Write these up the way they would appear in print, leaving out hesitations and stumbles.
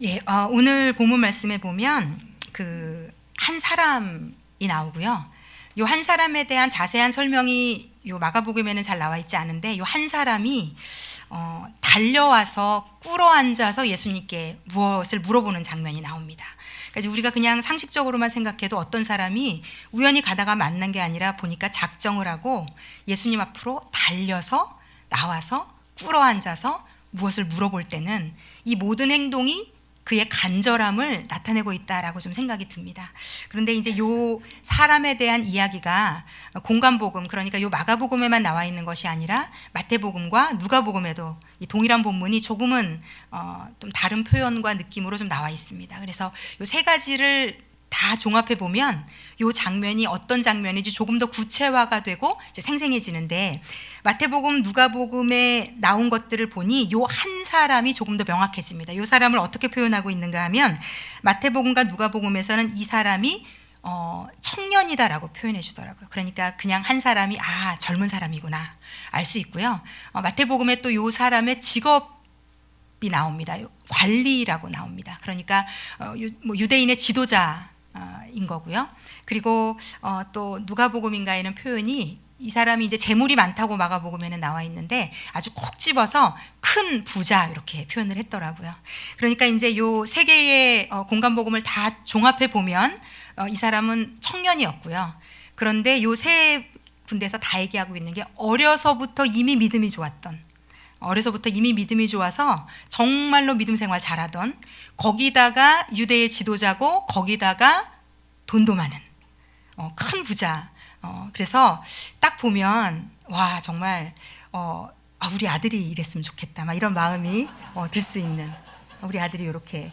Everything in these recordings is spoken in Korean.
예, 오늘 본문 말씀에 보면 그 한 사람이 나오고요. 요 한 사람에 대한 자세한 설명이 요 마가복음에는 잘 나와 있지 않은데 요 한 사람이 달려와서 꿇어 앉아서 예수님께 무엇을 물어보는 장면이 나옵니다. 그러니까 우리가 그냥 상식적으로만 생각해도 어떤 사람이 우연히 가다가 만난 게 아니라 보니까 작정을 하고 예수님 앞으로 달려서 나와서 꿇어 앉아서 무엇을 물어볼 때는 이 모든 행동이 그의 간절함을 나타내고 있다라고 좀 생각이 듭니다. 그런데 이제 요 사람에 대한 이야기가 공관복음, 그러니까 요 마가복음에만 나와 있는 것이 아니라 마태복음과 누가복음에도 이 동일한 본문이 조금은 좀 다른 표현과 느낌으로 좀 나와 있습니다. 그래서 요 세 가지를 다 종합해 보면 요 장면이 어떤 장면인지 조금 더 구체화가 되고 이제 생생해지는데, 마태복음, 누가복음에 나온 것들을 보니 요 한 사람이 조금 더 명확해집니다. 요 사람을 어떻게 표현하고 있는가 하면 마태복음과 누가복음에서는 이 사람이 청년이다라고 표현해 주더라고요. 그러니까 그냥 한 사람이 젊은 사람이구나 알 수 있고요. 마태복음에 또 요 사람의 직업이 나옵니다. 관리라고 나옵니다. 그러니까 유대인의 지도자인 거고요. 그리고 또 누가복음인가에는 표현이 이 사람이 이제 재물이 많다고 마가복음에는 나와 있는데 아주 콕 집어서 큰 부자 이렇게 표현을 했더라고요. 그러니까 이제 요 세 개의 공관복음을 다 종합해 보면 이 사람은 청년이었고요. 그런데 요 세 군데에서 다 얘기하고 있는 게 어려서부터 이미 믿음이 좋아서 정말로 믿음 생활 잘하던, 거기다가 유대의 지도자고 거기다가 돈도 많은 큰 부자. 그래서 딱 보면 와 정말 우리 아들이 이랬으면 좋겠다 막 이런 마음이 들 수 있는, 우리 아들이 이렇게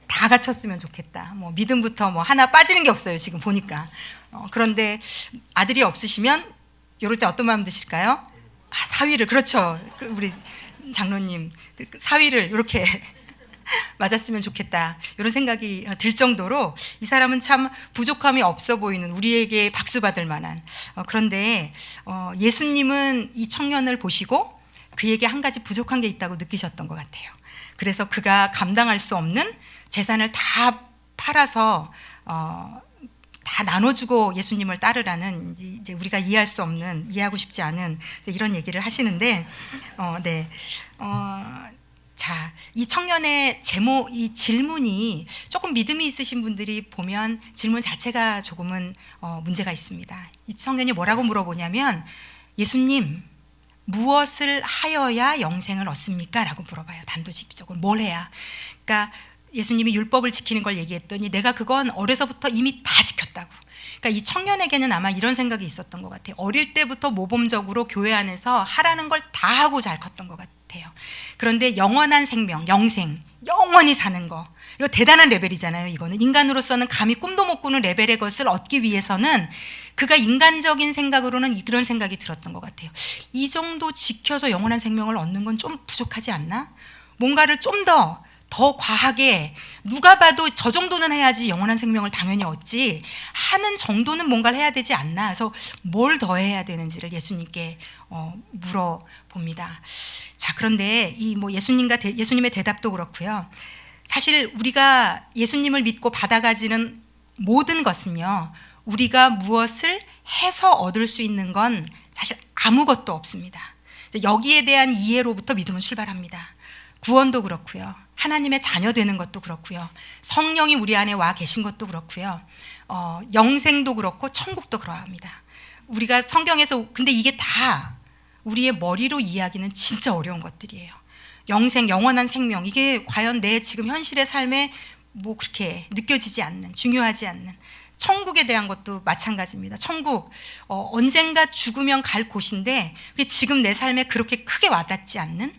다 갖췄으면 좋겠다. 믿음부터 하나 빠지는 게 없어요 지금 보니까. 그런데 아들이 없으시면 이럴 때 어떤 마음 드실까요? 사위를, 그렇죠. 우리 장로님 사위를 이렇게 맞았으면 좋겠다 이런 생각이 들 정도로 이 사람은 참 부족함이 없어 보이는, 우리에게 박수 받을 만한. 그런데 예수님은 이 청년을 보시고 그에게 한 가지 부족한 게 있다고 느끼셨던 것 같아요. 그래서 그가 감당할 수 없는 재산을 다 팔아서 다 나눠주고 예수님을 따르라는, 이제 우리가 이해할 수 없는, 이해하고 싶지 않은 이런 얘기를 하시는데, 자, 이 청년의 이 질문이 조금 믿음이 있으신 분들이 보면 질문 자체가 조금은 문제가 있습니다. 이 청년이 뭐라고 물어보냐면, 예수님, 무엇을 하여야 영생을 얻습니까? 라고 물어봐요. 단도직입적으로 뭘 해야. 그러니까 예수님이 율법을 지키는 걸 얘기했더니 내가 그건 어려서부터 이미 다 지켰다고. 그러니까 이 청년에게는 아마 이런 생각이 있었던 것 같아요. 어릴 때부터 모범적으로 교회 안에서 하라는 걸 다 하고 잘 컸던 것 같아요. 그런데 영원한 생명, 영생, 영원히 사는 거, 이거 대단한 레벨이잖아요. 이거는 인간으로서는 감히 꿈도 못 꾸는 레벨의 것을 얻기 위해서는 그가 인간적인 생각으로는 이런 생각이 들었던 것 같아요. 이 정도 지켜서 영원한 생명을 얻는 건 좀 부족하지 않나? 뭔가를 좀 더 과하게, 누가 봐도 저 정도는 해야지 영원한 생명을 당연히 얻지 하는 정도는 뭔가를 해야 되지 않나. 그래서 뭘 더 해야 되는지를 예수님께 물어봅니다. 자, 그런데 이 예수님의 대답도 그렇고요. 사실 우리가 예수님을 믿고 받아가지는 모든 것은요, 우리가 무엇을 해서 얻을 수 있는 건 사실 아무것도 없습니다. 여기에 대한 이해로부터 믿음은 출발합니다. 구원도 그렇고요. 하나님의 자녀 되는 것도 그렇고요. 성령이 우리 안에 와 계신 것도 그렇고요. 영생도 그렇고 천국도 그러합니다. 우리가 성경에서, 근데 이게 다 우리의 머리로 이해하기는 진짜 어려운 것들이에요. 영생, 영원한 생명, 이게 과연 내 지금 현실의 삶에 그렇게 느껴지지 않는, 중요하지 않는. 천국에 대한 것도 마찬가지입니다. 천국, 언젠가 죽으면 갈 곳인데 그게 지금 내 삶에 그렇게 크게 와닿지 않는.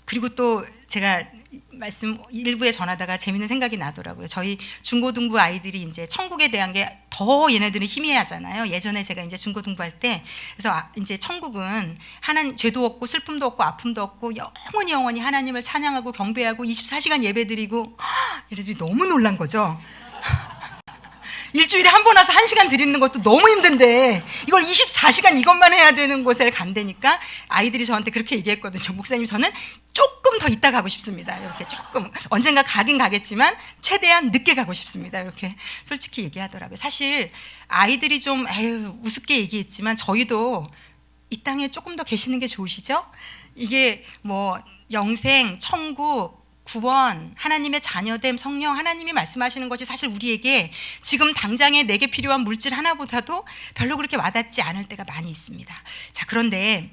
그리고 또 제가 말씀 일부에 전하다가 재밌는 생각이 나더라고요. 저희 중고등부 아이들이 이제 천국에 대한 게 더 얘네들은 희미하잖아요. 예전에 제가 이제 중고등부할 때, 그래서 이제 천국은 죄도 없고 슬픔도 없고 아픔도 없고 영원히 하나님을 찬양하고 경배하고 24시간 예배드리고, 얘네들이 너무 놀란 거죠. 일주일에 한 번 와서 1시간 드리는 것도 너무 힘든데 이걸 24시간 이것만 해야 되는 곳에 간다니까 아이들이 저한테 그렇게 얘기했거든요. 목사님, 저는 조금 더 이따 가고 싶습니다. 이렇게 조금 언젠가 가긴 가겠지만 최대한 늦게 가고 싶습니다. 이렇게 솔직히 얘기하더라고요. 사실 아이들이 좀 우습게 얘기했지만 저희도 이 땅에 조금 더 계시는 게 좋으시죠? 이게 뭐 영생, 천국, 구원, 하나님의 자녀됨, 성령, 하나님이 말씀하시는 것이 사실 우리에게 지금 당장에 내게 필요한 물질 하나보다도 별로 그렇게 와닿지 않을 때가 많이 있습니다. 자, 그런데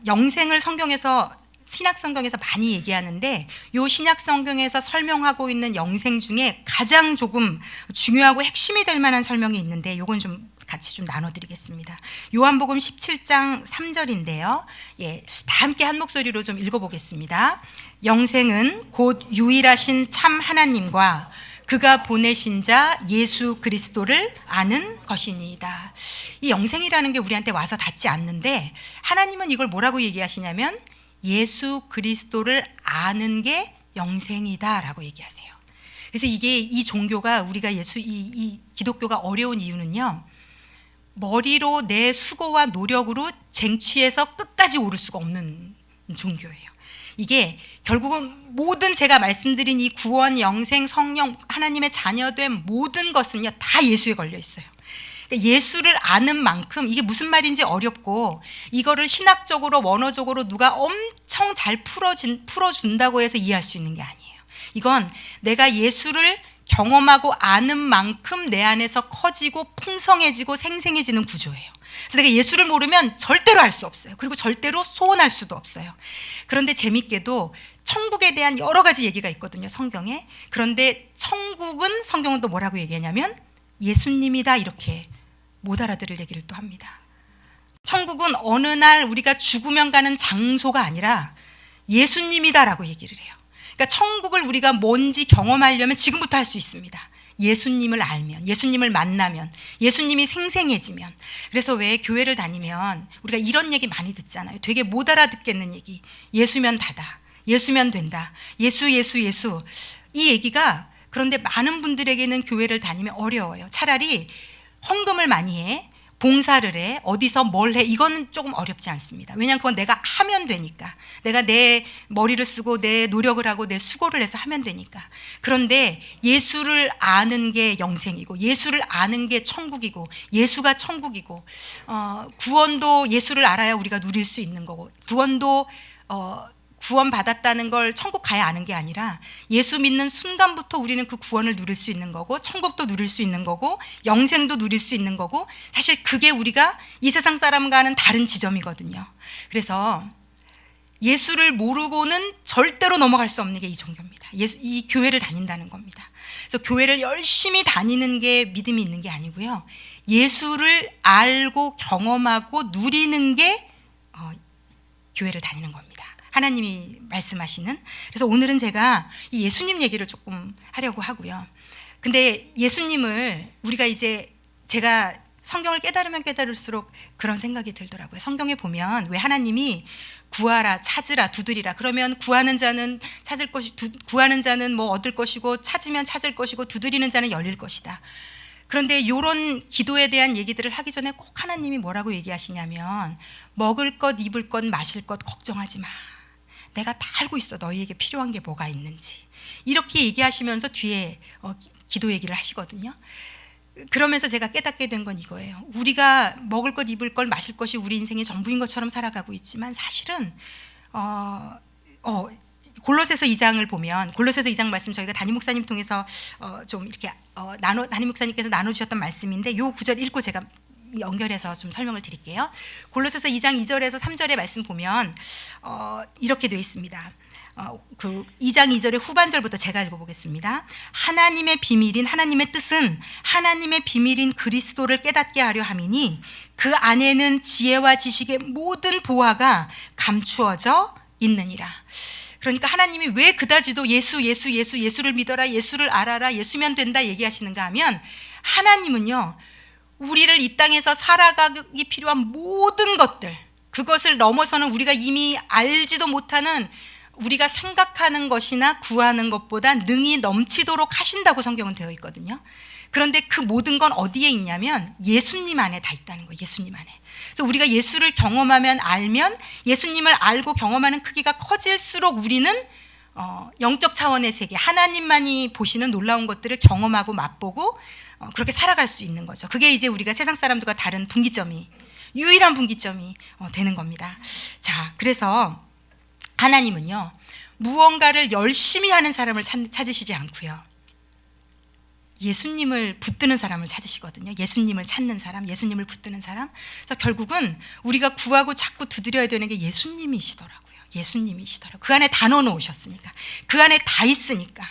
영생을 성경에서 신약 성경에서 많이 얘기하는데 요 신약 성경에서 설명하고 있는 영생 중에 가장 조금 중요하고 핵심이 될 만한 설명이 있는데 요건 좀 같이 좀 나눠드리겠습니다. 요한복음 17장 3절인데요. 예, 다 함께 한 목소리로 좀 읽어보겠습니다. 영생은 곧 유일하신 참 하나님과 그가 보내신 자 예수 그리스도를 아는 것이니이다. 이 영생이라는 게 우리한테 와서 닿지 않는데 하나님은 이걸 뭐라고 얘기하시냐면 예수 그리스도를 아는 게 영생이다라고 얘기하세요. 그래서 이게 이 종교가 우리가 이 기독교가 어려운 이유는요. 머리로 내 수고와 노력으로 쟁취해서 끝까지 오를 수가 없는 종교예요. 이게 결국은 모든 제가 말씀드린 이 구원, 영생, 성령, 하나님의 자녀된 모든 것은요 다 예수에 걸려 있어요. 예수를 아는 만큼 이게 무슨 말인지 어렵고 이거를 신학적으로 원어적으로 누가 엄청 잘 풀어준다고 해서 이해할 수 있는 게 아니에요. 이건 내가 예수를 경험하고 아는 만큼 내 안에서 커지고 풍성해지고 생생해지는 구조예요. 그래서 내가 예수를 모르면 절대로 알 수 없어요. 그리고 절대로 소원할 수도 없어요. 그런데 재밌게도 천국에 대한 여러 가지 얘기가 있거든요, 성경에. 그런데 천국은 성경은 또 뭐라고 얘기하냐면 예수님이다 이렇게 못 알아들을 얘기를 또 합니다. 천국은 어느 날 우리가 죽으면 가는 장소가 아니라 예수님이다라고 얘기를 해요. 그러니까 천국을 우리가 뭔지 경험하려면 지금부터 할 수 있습니다. 예수님을 알면, 예수님을 만나면, 예수님이 생생해지면. 그래서 왜 교회를 다니면 우리가 이런 얘기 많이 듣잖아요. 되게 못 알아듣겠는 얘기. 예수면 다다. 예수면 된다. 예수. 이 얘기가 그런데 많은 분들에게는 교회를 다니면 어려워요. 차라리 헌금을 많이 해, 봉사를 해, 어디서 뭘 해, 이거는 조금 어렵지 않습니다. 왜냐하면 그건 내가 하면 되니까. 내가 내 머리를 쓰고 내 노력을 하고 내 수고를 해서 하면 되니까. 그런데 예수를 아는 게 영생이고 예수를 아는 게 천국이고 예수가 천국이고 구원도 예수를 알아야 우리가 누릴 수 있는 거고 구원도 구원받았다는 걸 천국 가야 아는 게 아니라 예수 믿는 순간부터 우리는 그 구원을 누릴 수 있는 거고 천국도 누릴 수 있는 거고 영생도 누릴 수 있는 거고 사실 그게 우리가 이 세상 사람과는 다른 지점이거든요. 그래서 예수를 모르고는 절대로 넘어갈 수 없는 게 이 종교입니다. 이 교회를 다닌다는 겁니다. 그래서 교회를 열심히 다니는 게 믿음이 있는 게 아니고요. 예수를 알고 경험하고 누리는 게 교회를 다니는 겁니다. 하나님이 말씀하시는. 그래서 오늘은 제가 이 예수님 얘기를 조금 하려고 하고요. 근데 예수님을 우리가 이제 제가 성경을 깨달으면 깨달을수록 그런 생각이 들더라고요. 성경에 보면 왜 하나님이 구하라, 찾으라, 두드리라. 그러면 구하는 자는 찾을 것이, 구하는 자는 뭐 얻을 것이고 찾으면 찾을 것이고 두드리는 자는 열릴 것이다. 그런데 이런 기도에 대한 얘기들을 하기 전에 꼭 하나님이 뭐라고 얘기하시냐면 먹을 것, 입을 것, 마실 것 걱정하지 마. 내가 다 알고 있어. 너희에게 필요한 게 뭐가 있는지. 이렇게 얘기하시면서 뒤에 기도 얘기를 하시거든요. 그러면서 제가 깨닫게 된 건 이거예요. 우리가 먹을 것, 입을 것, 마실 것이 우리 인생의 전부인 것처럼 살아가고 있지만 사실은 골로새서 2장을 보면 골로새서 2장 말씀 저희가 담임 목사님 통해서 좀 이렇게 담임 목사님께서 나눠주셨던 말씀인데 요 구절 읽고 제가 연결해서 좀 설명을 드릴게요. 골로새서 2장 2절에서 3절의 말씀 보면 이렇게 되어 있습니다. 그 2장 2절의 후반절부터 제가 읽어보겠습니다. 하나님의 비밀인 하나님의 뜻은 하나님의 비밀인 그리스도를 깨닫게 하려 함이니 그 안에는 지혜와 지식의 모든 보화가 감추어져 있느니라. 그러니까 하나님이 왜 그다지도 예수를 믿어라, 예수를 알아라, 예수면 된다 얘기하시는가 하면 하나님은요 우리를 이 땅에서 살아가기 필요한 모든 것들, 그것을 넘어서는 우리가 이미 알지도 못하는 우리가 생각하는 것이나 구하는 것보다 능히 넘치도록 하신다고 성경은 되어 있거든요. 그런데 그 모든 건 어디에 있냐면 예수님 안에 다 있다는 거예요. 예수님 안에. 그래서 우리가 예수를 경험하면 알면 예수님을 알고 경험하는 크기가 커질수록 우리는 영적 차원의 세계, 하나님만이 보시는 놀라운 것들을 경험하고 맛보고 그렇게 살아갈 수 있는 거죠. 그게 이제 우리가 세상 사람들과 다른 분기점이, 유일한 분기점이 되는 겁니다. 자, 그래서 하나님은요, 무언가를 열심히 하는 사람을 찾으시지 않고요, 예수님을 붙드는 사람을 찾으시거든요. 예수님을 찾는 사람, 예수님을 붙드는 사람. 그래서 결국은 우리가 구하고 자꾸 두드려야 되는 게 예수님이시더라고요. 예수님이시더라고요. 그 안에 다 넣어놓으셨으니까, 그 안에 다 있으니까.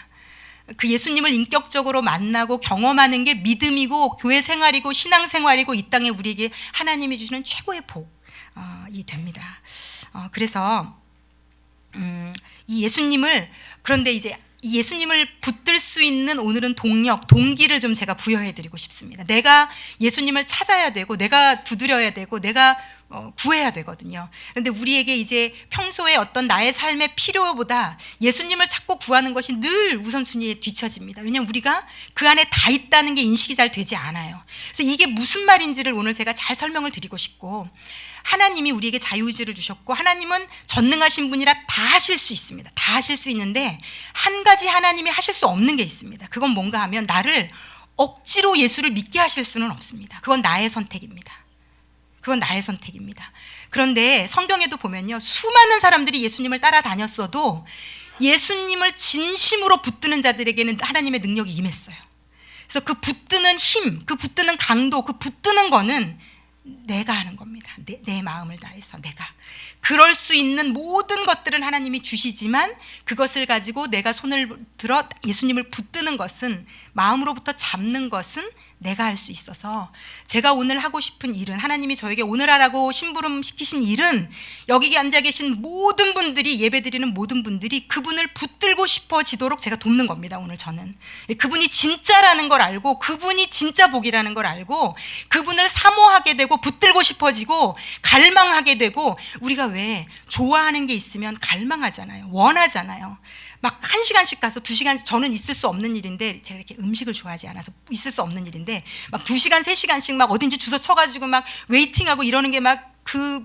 그 예수님을 인격적으로 만나고 경험하는 게 믿음이고 교회 생활이고 신앙 생활이고 이 땅에 우리에게 하나님이 주시는 최고의 복이 됩니다. 그래서 이 예수님을, 그런데 이제 이 예수님을 붙들 수 있는 오늘은 동력, 동기를 좀 제가 부여해드리고 싶습니다. 내가 예수님을 찾아야 되고, 내가 두드려야 되고, 내가 구해야 되거든요. 그런데 우리에게 이제 평소에 어떤 나의 삶의 필요보다 예수님을 찾고 구하는 것이 늘 우선순위에 뒤처집니다. 왜냐하면 우리가 그 안에 다 있다는 게 인식이 잘 되지 않아요. 그래서 이게 무슨 말인지를 오늘 제가 잘 설명을 드리고 싶고, 하나님이 우리에게 자유의지를 주셨고 하나님은 전능하신 분이라 다 하실 수 있습니다. 다 하실 수 있는데 한 가지 하나님이 하실 수 없는 게 있습니다. 그건 뭔가 하면 나를 억지로 예수를 믿게 하실 수는 없습니다. 그건 나의 선택입니다. 그건 나의 선택입니다. 그런데 성경에도 보면요, 수많은 사람들이 예수님을 따라다녔어도 예수님을 진심으로 붙드는 자들에게는 하나님의 능력이 임했어요. 그래서 그 붙드는 힘, 그 붙드는 강도, 그 붙드는 거는 내가 하는 겁니다. 내 마음을 다해서 내가. 그럴 수 있는 모든 것들은 하나님이 주시지만 그것을 가지고 내가 손을 들어 예수님을 붙드는 것은, 마음으로부터 잡는 것은 내가 할 수 있어서, 제가 오늘 하고 싶은 일은, 하나님이 저에게 오늘 하라고 심부름 시키신 일은, 여기 앉아 계신 모든 분들이, 예배드리는 모든 분들이 그분을 붙들고 싶어지도록 제가 돕는 겁니다. 오늘 저는 그분이 진짜라는 걸 알고, 그분이 진짜 복이라는 걸 알고, 그분을 사모하게 되고 붙들고 싶어지고 갈망하게 되고, 우리가 왜 좋아하는 게 있으면 갈망하잖아요. 원하잖아요. 막 1시간씩 가서 2시간, 저는 있을 수 없는 일인데, 제가 이렇게 음식을 좋아하지 않아서 있을 수 없는 일인데, 막 2시간, 3시간씩 막 어딘지 주소 쳐가지고 막 웨이팅하고 이러는 게 막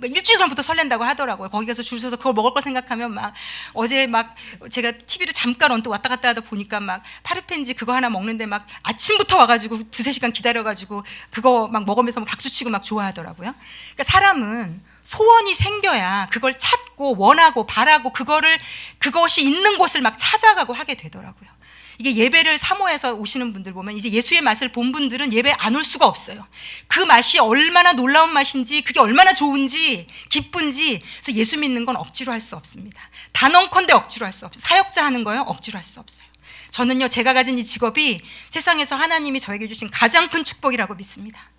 일주일 전부터 설렌다고 하더라고요. 거기 가서 줄 서서 그걸 먹을 거 생각하면 막, 어제 막 제가 TV를 잠깐 언뜻 왔다 갔다 하다 보니까 막 파르펜지 그거 하나 먹는데 막 아침부터 와가지고 2-3시간 기다려가지고 그거 막 먹으면서 막 박수치고 막 좋아하더라고요. 그러니까 사람은 소원이 생겨야 그걸 찾고 원하고 바라고 그것이 있는 곳을 막 찾아가고 하게 되더라고요. 이게 예배를 사모해서 오시는 분들 보면, 이제 예수의 맛을 본 분들은 예배 안 올 수가 없어요. 그 맛이 얼마나 놀라운 맛인지, 그게 얼마나 좋은지, 기쁜지. 그래서 예수 믿는 건 억지로 할 수 없습니다. 단언컨대 억지로 할 수 없어요. 사역자 하는 거요, 억지로 할 수 없어요. 저는요, 제가 가진 이 직업이 세상에서 하나님이 저에게 주신 가장 큰 축복이라고 믿습니다.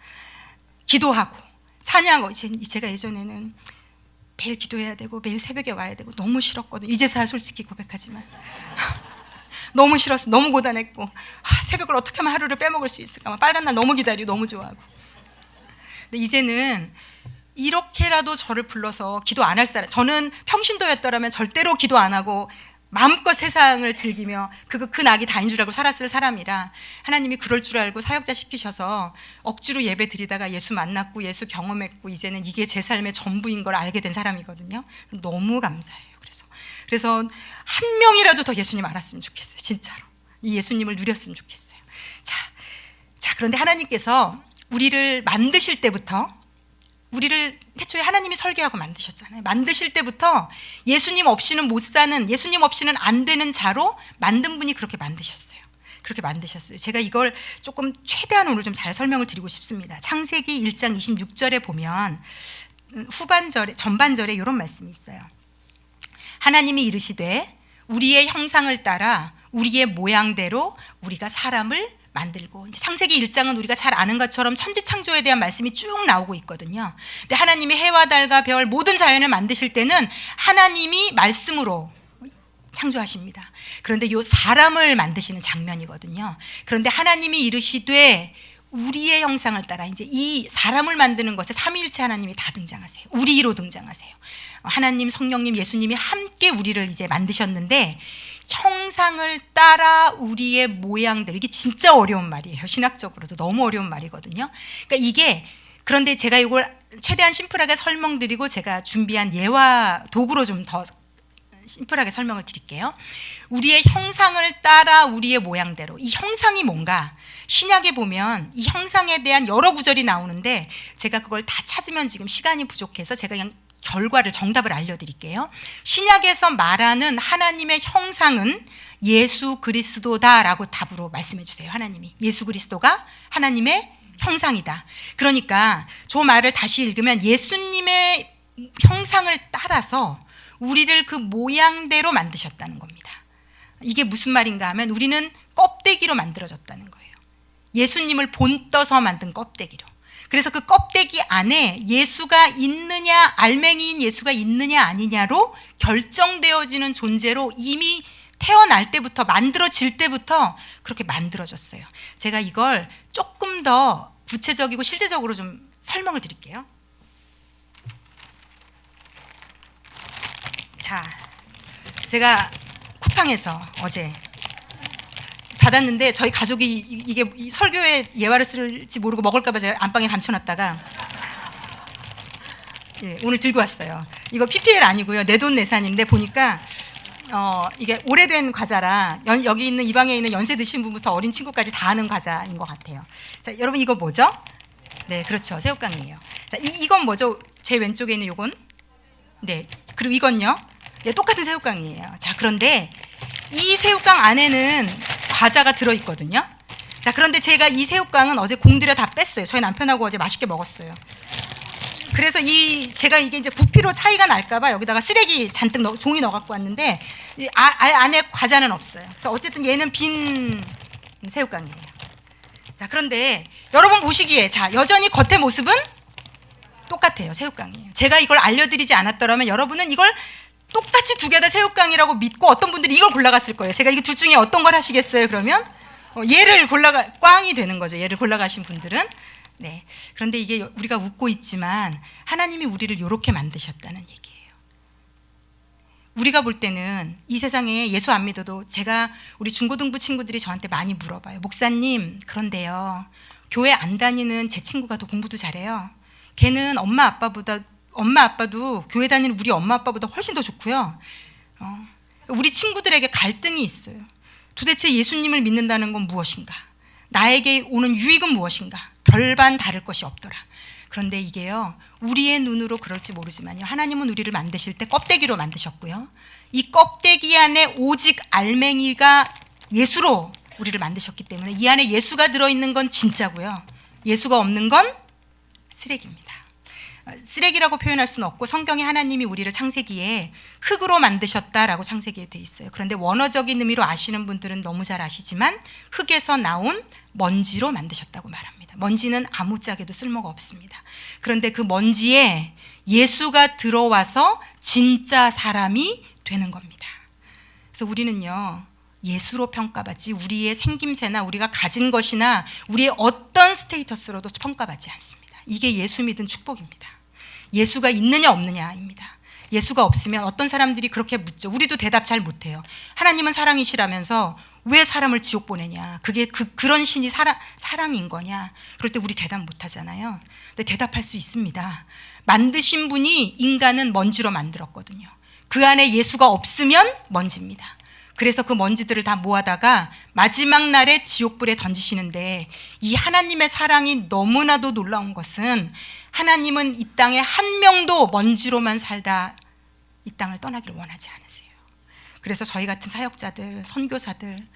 기도하고 찬양하고, 제가 예전에는 매일 기도해야 되고 매일 새벽에 와야 되고 너무 싫었거든요. 이제서야 솔직히 고백하지만 너무 싫었어. 너무 고단했고, 새벽을 어떻게 하면 하루를 빼먹을 수 있을까, 빨간 날 너무 기다리고 너무 좋아하고. 근데 이제는 이렇게라도 저를 불러서 기도 안 할 사람, 저는 평신도였더라면 절대로 기도 안 하고 마음껏 세상을 즐기며 그 낙이 다인 줄 알고 살았을 사람이라, 하나님이 그럴 줄 알고 사역자 시키셔서 억지로 예배 드리다가 예수 만났고 예수 경험했고 이제는 이게 제 삶의 전부인 걸 알게 된 사람이거든요. 너무 감사해요. 그래서 한 명이라도 더 예수님 알았으면 좋겠어요. 진짜로 이 예수님을 누렸으면 좋겠어요. 자, 그런데 하나님께서 우리를 만드실 때부터, 우리를 태초에 하나님이 설계하고 만드셨잖아요. 만드실 때부터 예수님 없이는 못 사는, 예수님 없이는 안 되는 자로 만든 분이 그렇게 만드셨어요. 그렇게 만드셨어요. 제가 이걸 조금 최대한 오늘 좀 잘 설명을 드리고 싶습니다. 창세기 1장 26절에 보면 전반절에 이런 말씀이 있어요. 하나님이 이르시되 우리의 형상을 따라 우리의 모양대로 우리가 사람을 만들고, 이제 창세기 1장은 우리가 잘 아는 것처럼 천지창조에 대한 말씀이 쭉 나오고 있거든요. 근데 하나님이 해와 달과 별 모든 자연을 만드실 때는 하나님이 말씀으로 창조하십니다. 그런데 이 사람을 만드시는 장면이거든요. 그런데 하나님이 이르시되 우리의 형상을 따라, 이제 이 사람을 만드는 것에 삼위일체 하나님이 다 등장하세요. 우리로 등장하세요. 하나님, 성령님, 예수님이 함께 우리를 이제 만드셨는데, 형상을 따라 우리의 모양대로. 이게 진짜 어려운 말이에요. 신학적으로도 너무 어려운 말이거든요. 그러니까 이게, 그런데 제가 이걸 최대한 심플하게 설명드리고 제가 준비한 예화 도구로 좀 더 심플하게 설명을 드릴게요. 우리의 형상을 따라 우리의 모양대로. 이 형상이 뭔가? 신약에 보면 이 형상에 대한 여러 구절이 나오는데 제가 그걸 다 찾으면 지금 시간이 부족해서 제가 그냥 결과를, 정답을 알려드릴게요. 신약에서 말하는 하나님의 형상은 예수 그리스도다라고 답으로 말씀해 주세요. 하나님이 예수 그리스도가 하나님의 형상이다. 그러니까 저 말을 다시 읽으면 예수님의 형상을 따라서 우리를 그 모양대로 만드셨다는 겁니다. 이게 무슨 말인가 하면 우리는 껍데기로 만들어졌다는 거예요. 예수님을 본떠서 만든 껍데기로. 그래서 그 껍데기 안에 예수가 있느냐, 알맹이인 예수가 있느냐 아니냐로 결정되어지는 존재로 이미 태어날 때부터, 만들어질 때부터 그렇게 만들어졌어요. 제가 이걸 조금 더 구체적이고 실제적으로 좀 설명을 드릴게요. 자, 제가 쿠팡에서 어제 받았는데 저희 가족이 이게 설교에 예화를 쓸지 모르고 먹을까봐 제가 안방에 감춰놨다가 오늘 들고 왔어요. 이거 PPL 아니고요. 내돈내산인데 보니까 이게 오래된 과자라 여기 있는 이 방에 있는 연세 드신 분부터 어린 친구까지 다 아는 과자인 것 같아요. 자, 여러분 이거 뭐죠? 네, 그렇죠. 새우깡이에요. 자, 이건 뭐죠? 제 왼쪽에 있는 요건? 네, 그리고 이건요? 네, 똑같은 새우깡이에요. 자, 그런데 이 새우깡 안에는 과자가 들어있거든요. 자, 그런데 제가 이 새우깡은 어제 공들여 다 뺐어요. 저희 남편하고 어제 맛있게 먹었어요. 그래서 제가 이게 이제 부피로 차이가 날까봐 여기다가 쓰레기 잔뜩 종이 넣어갖고 왔는데 안에 과자는 없어요. 그래서 어쨌든 얘는 빈 새우깡이에요. 자, 그런데 여러분 보시기에 자, 여전히 겉의 모습은 똑같아요. 새우깡이에요. 제가 이걸 알려드리지 않았더라면 여러분은 이걸 똑같이 두 개 다 새우깡이라고 믿고 어떤 분들이 이걸 골라갔을 거예요. 제가 이거 둘 중에 어떤 걸 하시겠어요? 그러면 얘를 꽝이 되는 거죠. 얘를 골라가신 분들은. 네. 그런데 이게 우리가 웃고 있지만 하나님이 우리를 이렇게 만드셨다는 얘기예요. 우리가 볼 때는 이 세상에 예수 안 믿어도 제가 우리 중고등부 친구들이 저한테 많이 물어봐요. 목사님, 그런데요, 교회 안 다니는 제 친구가 더 공부도 잘해요. 걔는 엄마 아빠도 교회 다니는 우리 엄마 아빠보다 훨씬 더 좋고요. 우리 친구들에게 갈등이 있어요. 도대체 예수님을 믿는다는 건 무엇인가? 나에게 오는 유익은 무엇인가? 별반 다를 것이 없더라. 그런데 이게요, 우리의 눈으로 그럴지 모르지만요, 하나님은 우리를 만드실 때 껍데기로 만드셨고요, 이 껍데기 안에 오직 알맹이가 예수로 우리를 만드셨기 때문에 이 안에 예수가 들어있는 건 진짜고요, 예수가 없는 건 쓰레기입니다. 쓰레기라고 표현할 수는 없고 성경에 하나님이 우리를 창세기에 흙으로 만드셨다라고 창세기에 돼 있어요. 그런데 원어적인 의미로 아시는 분들은 너무 잘 아시지만 흙에서 나온 먼지로 만드셨다고 말합니다. 먼지는 아무짝에도 쓸모가 없습니다. 그런데 그 먼지에 예수가 들어와서 진짜 사람이 되는 겁니다. 그래서 우리는요, 예수로 평가받지 우리의 생김새나 우리가 가진 것이나 우리의 어떤 스테이터스로도 평가받지 않습니다. 이게 예수 믿은 축복입니다. 예수가 있느냐 없느냐입니다. 예수가 없으면 어떤 사람들이 그렇게 묻죠. 우리도 대답 잘 못해요. 하나님은 사랑이시라면서 왜 사람을 지옥 보내냐? 그게 그런 신이 사랑인 거냐? 그럴 때 우리 대답 못하잖아요. 근데 대답할 수 있습니다. 만드신 분이 인간은 먼지로 만들었거든요. 그 안에 예수가 없으면 먼지입니다. 그래서 그 먼지들을 다 모아다가 마지막 날에 지옥불에 던지시는데, 이 하나님의 사랑이 너무나도 놀라운 것은 하나님은 이 땅에 한 명도 먼지로만 살다 이 땅을 떠나기를 원하지 않으세요. 그래서 저희 같은 사역자들, 선교사들,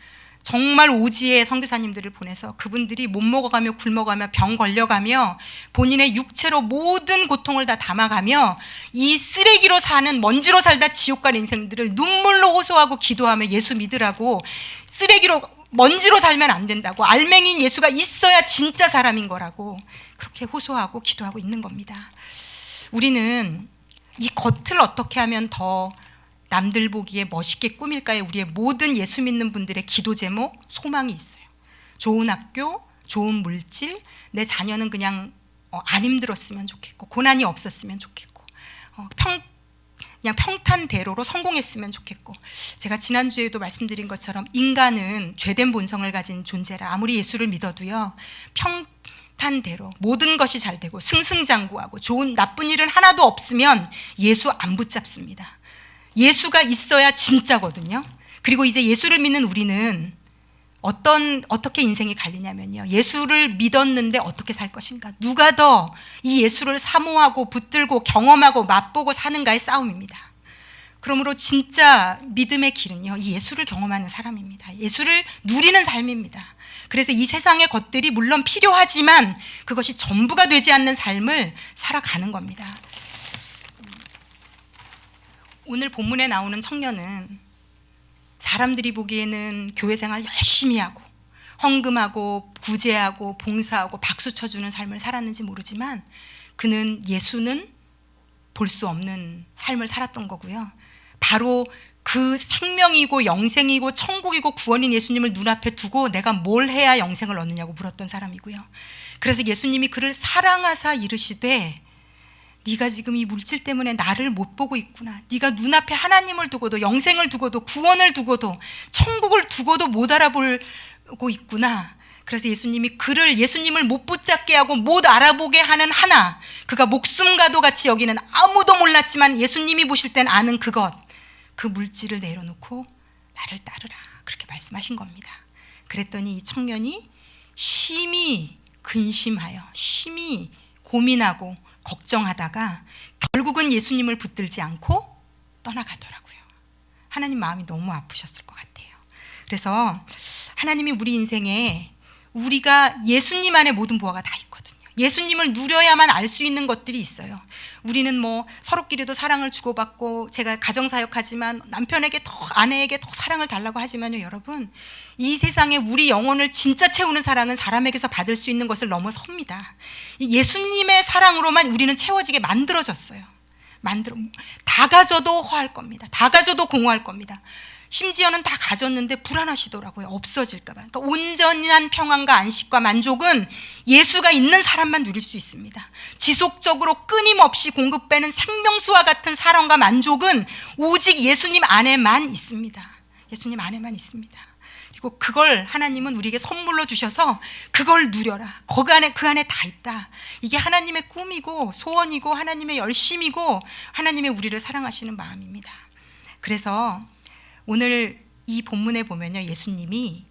정말 오지의 선교사님들을 보내서 그분들이 못 먹어가며 굶어가며 병 걸려가며 본인의 육체로 모든 고통을 다 담아가며 이 쓰레기로 사는, 먼지로 살다 지옥 갈 인생들을 눈물로 호소하고 기도하며 예수 믿으라고, 쓰레기로 먼지로 살면 안 된다고, 알맹이인 예수가 있어야 진짜 사람인 거라고 그렇게 호소하고 기도하고 있는 겁니다. 우리는 이 겉을 어떻게 하면 더 남들 보기에 멋있게 꾸밀까에 우리의 모든 예수 믿는 분들의 기도 제목, 소망이 있어요. 좋은 학교, 좋은 물질, 내 자녀는 그냥 안 힘들었으면 좋겠고, 고난이 없었으면 좋겠고, 그냥 평탄대로로 성공했으면 좋겠고, 제가 지난주에도 말씀드린 것처럼 인간은 죄된 본성을 가진 존재라 아무리 예수를 믿어도요, 평탄대로 모든 것이 잘 되고 승승장구하고 좋은 나쁜 일은 하나도 없으면 예수 안 붙잡습니다. 예수가 있어야 진짜거든요. 그리고 이제 예수를 믿는 우리는 어떻게 인생이 갈리냐면요, 예수를 믿었는데 어떻게 살 것인가, 누가 더 이 예수를 사모하고 붙들고 경험하고 맛보고 사는가의 싸움입니다. 그러므로 진짜 믿음의 길은요, 이 예수를 경험하는 사람입니다. 예수를 누리는 삶입니다. 그래서 이 세상의 것들이 물론 필요하지만 그것이 전부가 되지 않는 삶을 살아가는 겁니다. 오늘 본문에 나오는 청년은 사람들이 보기에는 교회 생활 열심히 하고 헌금하고 구제하고 봉사하고 박수 쳐주는 삶을 살았는지 모르지만, 그는 예수는 볼 수 없는 삶을 살았던 거고요. 바로 그 생명이고 영생이고 천국이고 구원인 예수님을 눈앞에 두고 내가 뭘 해야 영생을 얻느냐고 물었던 사람이고요. 그래서 예수님이 그를 사랑하사 이르시되, 네가 지금 이 물질 때문에 나를 못 보고 있구나. 네가 눈앞에 하나님을 두고도 영생을 두고도 구원을 두고도 천국을 두고도 못 알아보고 있구나. 그래서 예수님이 그를, 예수님을 못 붙잡게 하고 못 알아보게 하는 하나, 그가 목숨과도 같이 여기는 아무도 몰랐지만 예수님이 보실 땐 아는 그것, 그 물질을 내려놓고 나를 따르라, 그렇게 말씀하신 겁니다. 그랬더니 이 청년이 심히 근심하여 심히 고민하고 걱정하다가 결국은 예수님을 붙들지 않고 떠나가더라고요. 하나님 마음이 너무 아프셨을 것 같아요. 그래서 하나님이 우리 인생에 우리가 예수님 안에 모든 보화가 다 있거든요. 예수님을 누려야만 알 수 있는 것들이 있어요. 우리는 뭐 서로끼리도 사랑을 주고받고, 제가 가정사역하지만 남편에게 더, 아내에게 더 사랑을 달라고 하지만요, 여러분, 이 세상에 우리 영혼을 진짜 채우는 사랑은 사람에게서 받을 수 있는 것을 넘어섭니다. 예수님의 사랑으로만 우리는 채워지게 만들어졌어요. 다 가져도 허할 겁니다. 다 가져도 공허할 겁니다. 심지어는 다 가졌는데 불안하시더라고요. 없어질까 봐. 그러니까 온전한 평안과 안식과 만족은 예수가 있는 사람만 누릴 수 있습니다. 지속적으로 끊임없이 공급되는 생명수와 같은 사랑과 만족은 오직 예수님 안에만 있습니다. 예수님 안에만 있습니다. 그리고 그걸 하나님은 우리에게 선물로 주셔서 그걸 누려라. 그 안에 다 있다. 이게 하나님의 꿈이고 소원이고 하나님의 열심이고 하나님의 우리를 사랑하시는 마음입니다. 그래서 오늘 이 본문에 보면요, 예수님이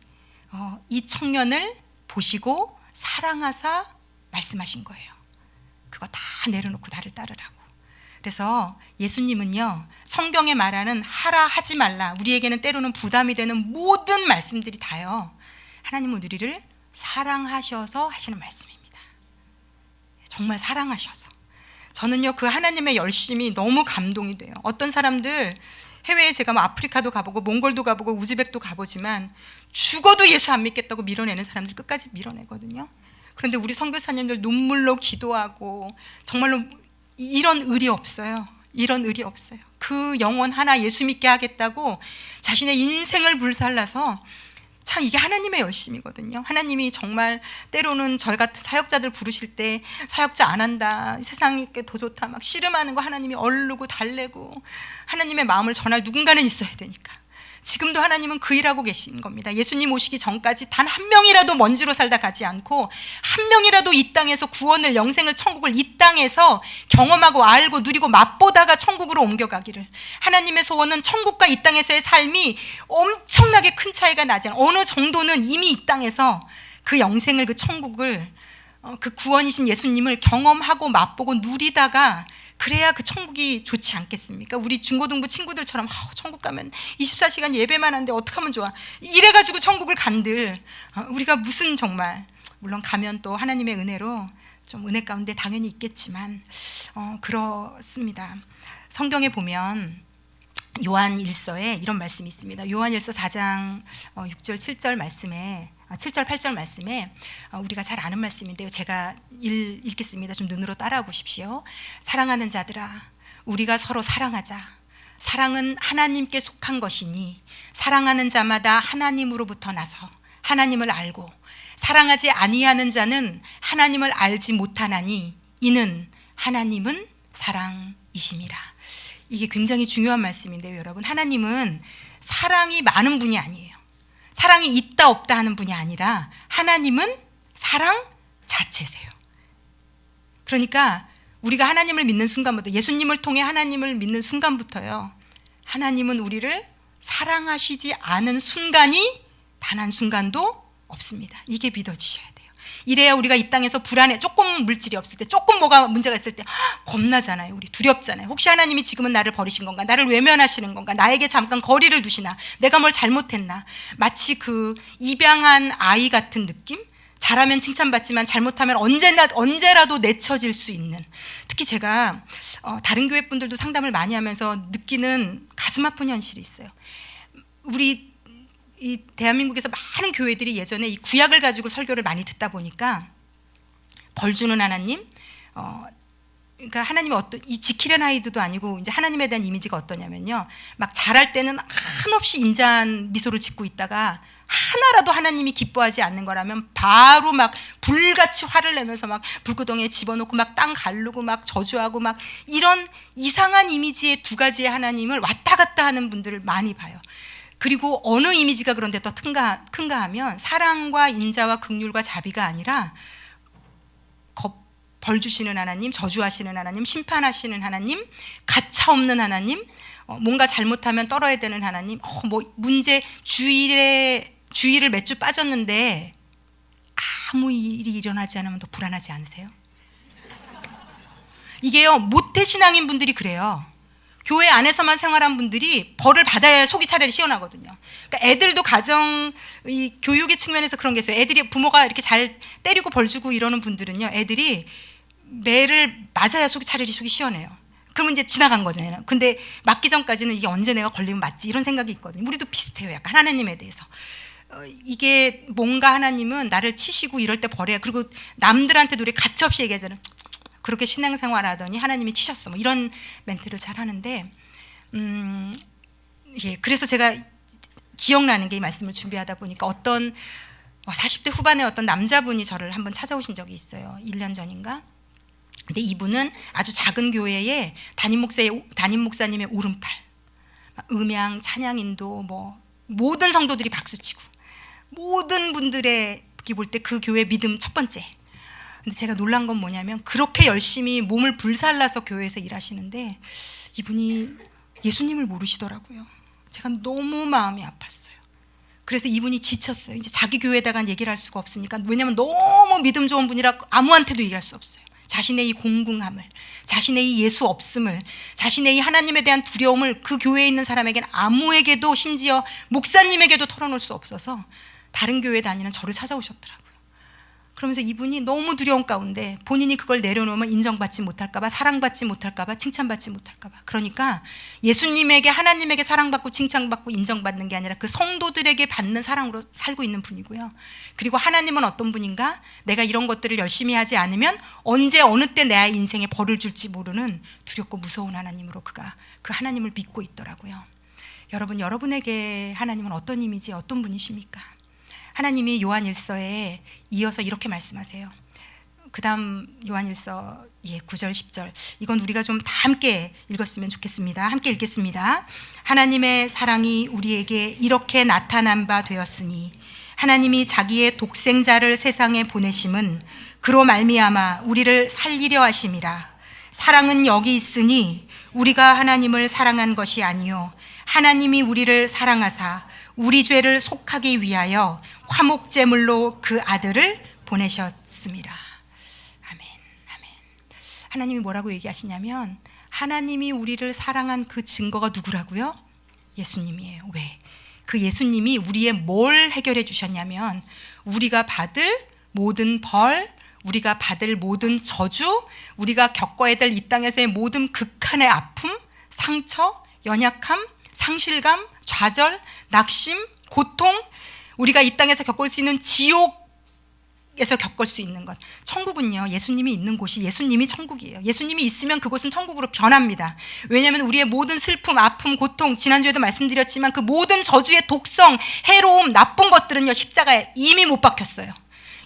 이 청년을 보시고 사랑하사 말씀하신 거예요. 그거 다 내려놓고 나를 따르라고. 그래서 예수님은요, 성경에 말하는 하라 하지 말라, 우리에게는 때로는 부담이 되는 모든 말씀들이 다요, 하나님은 우리를 사랑하셔서 하시는 말씀입니다. 정말 사랑하셔서. 저는요, 그 하나님의 열심이 너무 감동이 돼요. 어떤 사람들 해외에 제가 뭐 아프리카도 가보고 몽골도 가보고 우즈벡도 가보지만 죽어도 예수 안 믿겠다고 밀어내는 사람들 끝까지 밀어내거든요. 그런데 우리 선교사님들 눈물로 기도하고 정말로 이런 의리 없어요. 이런 의리 없어요. 그 영혼 하나 예수 믿게 하겠다고 자신의 인생을 불살라서, 참 이게 하나님의 열심이거든요. 하나님이 정말 때로는 저희 같은 사역자들 부르실 때 사역자 안 한다, 세상이 더 좋다 막 씨름하는 거 하나님이 얼르고 달래고, 하나님의 마음을 전할 누군가는 있어야 되니까. 지금도 하나님은 그 일하고 계신 겁니다. 예수님 오시기 전까지 단 한 명이라도 먼지로 살다 가지 않고, 한 명이라도 이 땅에서 구원을, 영생을, 천국을 이 땅에서 경험하고 알고 누리고 맛보다가 천국으로 옮겨가기를. 하나님의 소원은 천국과 이 땅에서의 삶이 엄청나게 큰 차이가 나지 않아요. 어느 정도는 이미 이 땅에서 그 영생을, 그 천국을, 그 구원이신 예수님을 경험하고 맛보고 누리다가, 그래야 그 천국이 좋지 않겠습니까? 우리 중고등부 친구들처럼 천국 가면 24시간 예배만 하는데 어떡하면 좋아, 이래가지고 천국을 간들, 우리가 무슨, 정말 물론 가면 또 하나님의 은혜로 좀 은혜 가운데 당연히 있겠지만 그렇습니다. 성경에 보면 요한일서에 이런 말씀이 있습니다. 요한일서 4장 6절 7절 말씀에 7절 8절 말씀에 우리가 잘 아는 말씀인데요, 제가 읽겠습니다. 좀 눈으로 따라와 보십시오. 사랑하는 자들아, 우리가 서로 사랑하자. 사랑은 하나님께 속한 것이니 사랑하는 자마다 하나님으로부터 나서 하나님을 알고, 사랑하지 아니하는 자는 하나님을 알지 못하나니 이는 하나님은 사랑이심이라. 이게 굉장히 중요한 말씀인데요, 여러분. 하나님은 사랑이 많은 분이 아니에요. 사랑이 있다 없다 하는 분이 아니라 하나님은 사랑 자체세요. 그러니까 우리가 하나님을 믿는 순간부터, 예수님을 통해 하나님을 믿는 순간부터요, 하나님은 우리를 사랑하시지 않은 순간이 단 한 순간도 없습니다. 이게 믿어지셔야 돼요. 이래야 우리가 이 땅에서 불안해, 조금 물질이 없을 때, 조금 뭐가 문제가 있을 때 겁나잖아요. 우리 두렵잖아요. 혹시 하나님이 지금은 나를 버리신 건가? 나를 외면하시는 건가? 나에게 잠깐 거리를 두시나? 내가 뭘 잘못했나? 마치 그 입양한 아이 같은 느낌? 잘하면 칭찬받지만 잘못하면 언제라도 내쳐질 수 있는. 특히 제가 다른 교회 분들도 상담을 많이 하면서 느끼는 가슴 아픈 현실이 있어요. 우리 이 대한민국에서 많은 교회들이 예전에 이 구약을 가지고 설교를 많이 듣다 보니까 벌 주는 하나님, 그러니까 하나님이 이 지킬의 아이들도 아니고 이제 하나님에 대한 이미지가 어떠냐면요, 막 잘할 때는 한없이 인자한 미소를 짓고 있다가 하나라도 하나님이 기뻐하지 않는 거라면 바로 막 불같이 화를 내면서 막 불구덩이에 집어넣고 막 땅 가르고 막 저주하고 막 이런 이상한 이미지의 두 가지의 하나님을 왔다 갔다 하는 분들을 많이 봐요. 그리고 어느 이미지가 그런데 더 큰가 하면 사랑과 인자와 긍휼과 자비가 아니라 벌 주시는 하나님, 저주하시는 하나님, 심판하시는 하나님, 가차없는 하나님, 뭔가 잘못하면 떨어야 되는 하나님, 뭐 문제 주의를 몇 주 빠졌는데 아무 일이 일어나지 않으면 더 불안하지 않으세요? 이게요, 모태신앙인 분들이 그래요. 교회 안에서만 생활한 분들이 벌을 받아야 속이 차라리 시원하거든요. 그러니까 애들도 이 교육의 측면에서 그런 게 있어요. 애들이 부모가 이렇게 잘 때리고 벌 주고 이러는 분들은요, 애들이 매를 맞아야 차라리 속이 시원해요. 그러면 이제 지나간 거잖아요. 근데 맞기 전까지는 이게 언제 내가 걸리면 맞지, 이런 생각이 있거든요. 우리도 비슷해요. 약간 하나님에 대해서. 이게 뭔가 하나님은 나를 치시고 이럴 때 벌해요. 그리고 남들한테도 우리 가차없이 얘기하잖아요. 그렇게 신앙생활 하더니 하나님이 치셨어, 뭐 이런 멘트를 잘 하는데, 예, 그래서 제가 기억나는 게 이 말씀을 준비하다 보니까 어떤 40대 후반의 어떤 남자분이 저를 한번 찾아오신 적이 있어요. 1년 전인가? 근데 이분은 아주 작은 교회에 담임 목사님의 오른팔, 음향, 찬양 인도, 뭐 모든 성도들이 박수치고 모든 분들의 볼 때 그 교회 믿음 첫 번째. 근데 제가 놀란 건 뭐냐면 그렇게 열심히 몸을 불살라서 교회에서 일하시는데 이분이 예수님을 모르시더라고요. 제가 너무 마음이 아팠어요. 그래서 이분이 지쳤어요. 이제 자기 교회에다가 얘기를 할 수가 없으니까. 왜냐하면 너무 믿음 좋은 분이라 아무한테도 얘기할 수 없어요. 자신의 이 공궁함을, 자신의 이 예수 없음을, 자신의 이 하나님에 대한 두려움을 그 교회에 있는 사람에게는 아무에게도, 심지어 목사님에게도 털어놓을 수 없어서 다른 교회에 다니는 저를 찾아오셨더라고요. 그러면서 이분이 너무 두려운 가운데 본인이 그걸 내려놓으면 인정받지 못할까 봐, 사랑받지 못할까 봐, 칭찬받지 못할까 봐. 그러니까 예수님에게, 하나님에게 사랑받고 칭찬받고 인정받는 게 아니라 그 성도들에게 받는 사랑으로 살고 있는 분이고요. 그리고 하나님은 어떤 분인가? 내가 이런 것들을 열심히 하지 않으면 언제 어느 때 내 인생에 벌을 줄지 모르는 두렵고 무서운 하나님으로 그가 그 하나님을 믿고 있더라고요. 여러분, 여러분에게 하나님은 어떤 이미지, 어떤 분이십니까? 하나님이 요한일서에 이어서 이렇게 말씀하세요. 그 다음 요한일서 9절 10절, 이건 우리가 좀 다 함께 읽었으면 좋겠습니다. 함께 읽겠습니다. 하나님의 사랑이 우리에게 이렇게 나타난 바 되었으니 하나님이 자기의 독생자를 세상에 보내심은 그로 말미암아 우리를 살리려 하심이라. 사랑은 여기 있으니 우리가 하나님을 사랑한 것이 아니요 하나님이 우리를 사랑하사 우리 죄를 속하기 위하여 화목제물로 그 아들을 보내셨습니다. 아멘, 아멘. 하나님이 뭐라고 얘기하시냐면 하나님이 우리를 사랑한 그 증거가 누구라고요? 예수님이에요. 왜? 그 예수님이 우리의 뭘 해결해 주셨냐면 우리가 받을 모든 벌, 우리가 받을 모든 저주, 우리가 겪어야 될 이 땅에서의 모든 극한의 아픔, 상처, 연약함, 상실감, 좌절, 낙심, 고통, 우리가 이 땅에서 겪을 수 있는 지옥에서 겪을 수 있는 것. 천국은요, 예수님이 있는 곳이 예수님이 천국이에요. 예수님이 있으면 그곳은 천국으로 변합니다. 왜냐하면 우리의 모든 슬픔, 아픔, 고통, 지난주에도 말씀드렸지만 그 모든 저주의 독성, 해로움, 나쁜 것들은요, 십자가에 이미 못 박혔어요.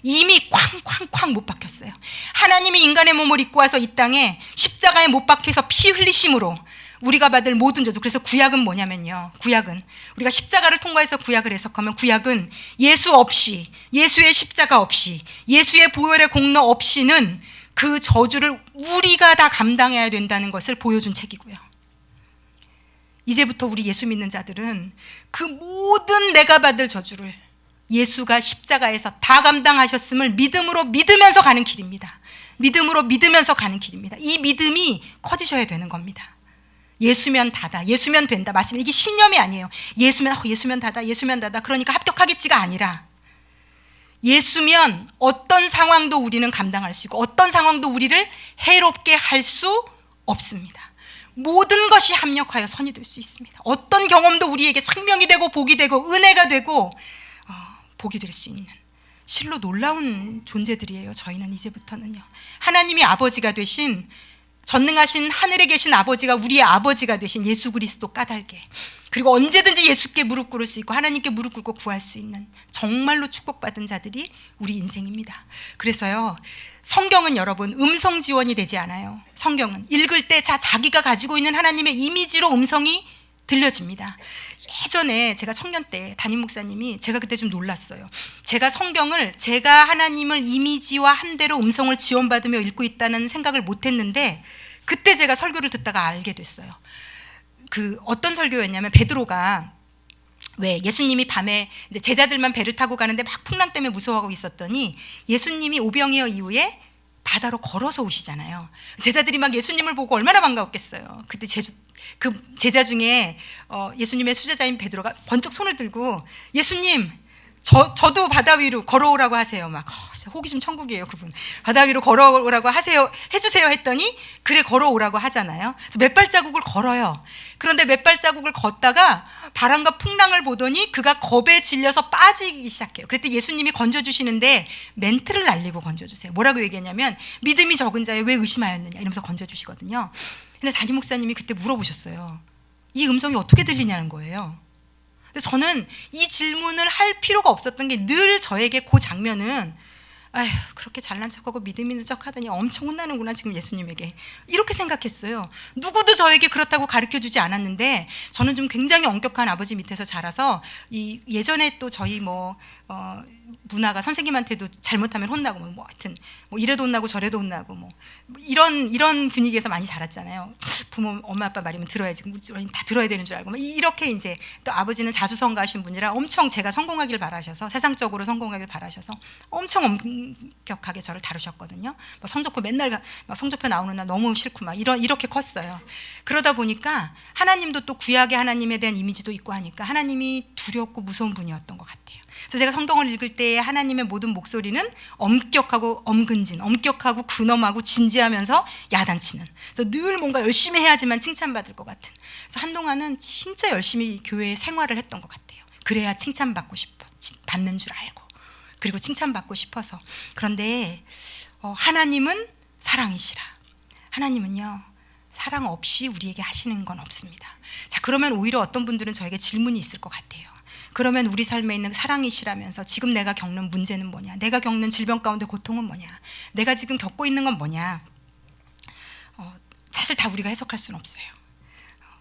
이미 쾅쾅쾅 못 박혔어요. 하나님이 인간의 몸을 입고 와서 이 땅에 십자가에 못 박혀서 피 흘리심으로 우리가 받을 모든 저주. 그래서 구약은 뭐냐면요, 구약은 우리가 십자가를 통과해서 구약을 해석하면 구약은 예수 없이, 예수의 십자가 없이, 예수의 보혈의 공로 없이는 그 저주를 우리가 다 감당해야 된다는 것을 보여준 책이고요. 이제부터 우리 예수 믿는 자들은 그 모든 내가 받을 저주를 예수가 십자가에서 다 감당하셨음을 믿음으로 믿으면서 가는 길입니다. 믿음으로 믿으면서 가는 길입니다. 이 믿음이 커지셔야 되는 겁니다. 예수면 다다, 예수면 된다 말씀. 이게 신념이 아니에요. 예수면 다다, 예수면 다다. 그러니까 합격하겠지가 아니라 예수면 어떤 상황도 우리는 감당할 수 있고 어떤 상황도 우리를 해롭게 할 수 없습니다. 모든 것이 합력하여 선이 될 수 있습니다. 어떤 경험도 우리에게 생명이 되고 복이 되고 은혜가 되고 복이 될 수 있는 실로 놀라운 존재들이에요. 저희는 이제부터는요, 하나님이 아버지가 되신, 전능하신 하늘에 계신 아버지가 우리의 아버지가 되신 예수 그리스도 까닭에, 그리고 언제든지 예수께 무릎 꿇을 수 있고 하나님께 무릎 꿇고 구할 수 있는 정말로 축복받은 자들이 우리 인생입니다. 그래서요, 성경은 여러분 음성 지원이 되지 않아요. 성경은 읽을 때 자기가 가지고 있는 하나님의 이미지로 음성이 들려집니다. 예전에 제가 청년 때 담임 목사님이, 제가 그때 좀 놀랐어요. 제가 성경을 제가 하나님을 이미지와 한 대로 음성을 지원받으며 읽고 있다는 생각을 못했는데 그때 제가 설교를 듣다가 알게 됐어요. 그 어떤 설교였냐면, 베드로가 왜 예수님이 밤에 이제 제자들만 배를 타고 가는데 막 풍랑 때문에 무서워하고 있었더니 예수님이 오병이어 이후에 바다로 걸어서 오시잖아요. 제자들이 막 예수님을 보고 얼마나 반가웠겠어요. 그때 그 제자 중에 예수님의 수제자인 베드로가 번쩍 손을 들고, 예수님 저도 바다 위로 걸어오라고 하세요. 막 호기심 천국이에요, 그분. 바다 위로 걸어오라고 하세요, 해주세요 했더니 그래 걸어오라고 하잖아요. 그래서 몇 발자국을 걸어요. 그런데 몇 발자국을 걷다가 바람과 풍랑을 보더니 그가 겁에 질려서 빠지기 시작해요. 그랬더니 예수님이 건져주시는데 멘트를 날리고 건져주세요. 뭐라고 얘기했냐면, 믿음이 적은 자여 왜 의심하였느냐 이러면서 건져주시거든요. 근데 담임 목사님이 그때 물어보셨어요. 이 음성이 어떻게 들리냐는 거예요. 근데 저는 이 질문을 할 필요가 없었던 게, 늘 저에게 그 장면은 아휴, 그렇게 잘난 척하고 믿음 있는 척하더니 엄청 혼나는구나 지금 예수님에게, 이렇게 생각했어요. 누구도 저에게 그렇다고 가르쳐주지 않았는데 저는 좀 굉장히 엄격한 아버지 밑에서 자라서 예전에 또 저희 문화가 선생님한테도 잘못하면 혼나고 하여튼 이래도 혼나고 저래도 혼나고 이런 분위기에서 많이 자랐잖아요. 부모 엄마 아빠 말이면 들어야지, 다 들어야 되는 줄 알고 이렇게. 이제 또 아버지는 자수성가하신 분이라 엄청 제가 성공하길 바라셔서, 세상적으로 성공하길 바라셔서 엄청 엄격하게 저를 다루셨거든요. 성적표 맨날 성적표 나오는 날 너무 싫고 이렇게 컸어요. 그러다 보니까 하나님도 또 구약의 하나님에 대한 이미지도 있고 하니까 하나님이 두렵고 무서운 분이었던 것 같아요. 그래서 제가 성경을 읽을 때 하나님의 모든 목소리는 엄격하고 엄근진, 엄격하고 근엄하고 진지하면서 야단치는, 그래서 늘 뭔가 열심히 해야지만 칭찬받을 것 같은. 그래서 한동안은 진짜 열심히 교회 생활을 했던 것 같아요. 그래야 칭찬받고 싶어, 받는 줄 알고, 그리고 칭찬받고 싶어서. 그런데 하나님은 사랑이시라. 하나님은요, 사랑 없이 우리에게 하시는 건 없습니다. 자, 그러면 오히려 어떤 분들은 저에게 질문이 있을 것 같아요. 그러면 우리 삶에 있는 사랑이시라면서 지금 내가 겪는 문제는 뭐냐? 내가 겪는 질병 가운데 고통은 뭐냐? 내가 지금 겪고 있는 건 뭐냐? 사실 다 우리가 해석할 수는 없어요.